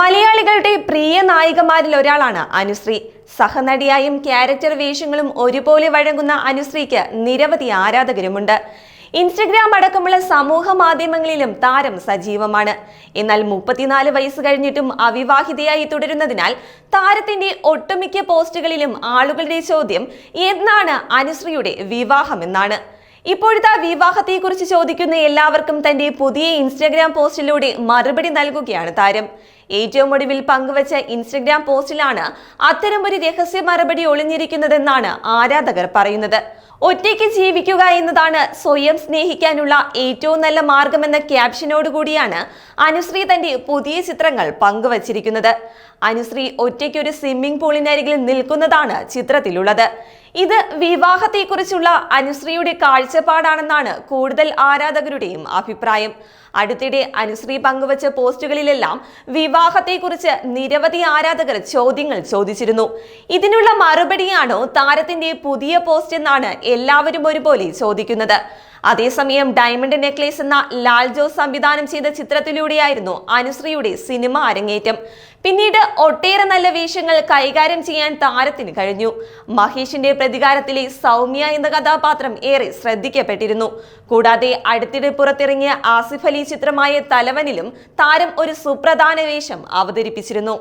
മലയാളികളുടെ പ്രിയ നായികമാരിൽ ഒരാളാണ് അനുശ്രീ. സഹനടിയായും ക്യാരക്ടർ വേഷങ്ങളും ഒരുപോലെ വഴങ്ങുന്ന അനുശ്രീക്ക് നിരവധി ആരാധകരുമുണ്ട്. ഇൻസ്റ്റഗ്രാം അടക്കമുള്ള സമൂഹ മാധ്യമങ്ങളിലും താരം സജീവമാണ്. എന്നാൽ 34 വയസ്സ് കഴിഞ്ഞിട്ടും അവിവാഹിതയായി തുടരുന്നതിനാൽ താരത്തിന്റെ ഒട്ടുമിക്ക പോസ്റ്റുകളിലും ആളുകളുടെ ചോദ്യം എന്നാണ് അനുശ്രീയുടെ വിവാഹമെന്നാണ്. ഇപ്പോഴത്തെ വിവാഹത്തെക്കുറിച്ച് ചോദിക്കുന്ന എല്ലാവർക്കും തന്റെ പുതിയ ഇൻസ്റ്റഗ്രാം പോസ്റ്റിലൂടെ മറുപടി നൽകുകയാണ് താരം. ഏറ്റവും ഒടുവിൽ പങ്കുവച്ച ഇൻസ്റ്റഗ്രാം പോസ്റ്റിലാണ് അത്തരമൊരു രഹസ്യ മറുപടി ഒളിഞ്ഞിരിക്കുന്നതെന്നാണ് ആരാധകർ പറയുന്നത്. ഒറ്റയ്ക്ക് ജീവിക്കുക എന്നതാണ് സ്വയം സ്നേഹിക്കാനുള്ള ഏറ്റവും നല്ല മാർഗമെന്ന ക്യാപ്ഷനോടുകൂടിയാണ് അനുശ്രീ തന്റെ പുതിയ ചിത്രങ്ങൾ പങ്കുവച്ചിരിക്കുന്നത്. അനുശ്രീ ഒറ്റയ്ക്ക് ഒരു സ്വിമ്മിംഗ് പൂളിനരികിൽ നിൽക്കുന്നതാണ് ചിത്രത്തിലുള്ളത്. ഇത് വിവാഹത്തെക്കുറിച്ചുള്ള അനുശ്രീയുടെ കാഴ്ചപ്പാടാണെന്നാണ് കൂടുതൽ ആരാധകരുടെയും അഭിപ്രായം. അടുത്തിടെ അനുശ്രീ പങ്കുവച്ച പോസ്റ്റുകളിലെല്ലാം വിവാഹത്തെക്കുറിച്ച് നിരവധി ആരാധകർ ചോദ്യങ്ങൾ ചോദിച്ചിരുന്നു. ഇതിനുള്ള മറുപടിയാണോ താരത്തിന്റെ പുതിയ പോസ്റ്റ് എന്നാണ് എല്ലാവരും ഒരുപോലെ ചോദിക്കുന്നത്. അതേസമയം ഡയമണ്ട് നെക്ലേസ് എന്ന ലാൽ ജോസ് സംവിധാനം ചെയ്ത ചിത്രത്തിലൂടെയായിരുന്നു അനുശ്രീയുടെ സിനിമ അരങ്ങേറ്റം. പിന്നീട് ഒട്ടേറെ നല്ല വേഷങ്ങൾ കൈകാര്യം ചെയ്യാൻ താരത്തിന് കഴിഞ്ഞു. മഹേഷിന്റെ പ്രതികാരത്തിലെ സൗമ്യ എന്ന കഥാപാത്രം ഏറെ ശ്രദ്ധിക്കപ്പെട്ടിരുന്നു. കൂടാതെ അടുത്തിടെ പുറത്തിറങ്ങിയ ആസിഫ് അലി ചിത്രമായ തലവനിലും താരം ഒരു സുപ്രധാന വേഷം അവതരിപ്പിച്ചിരുന്നു.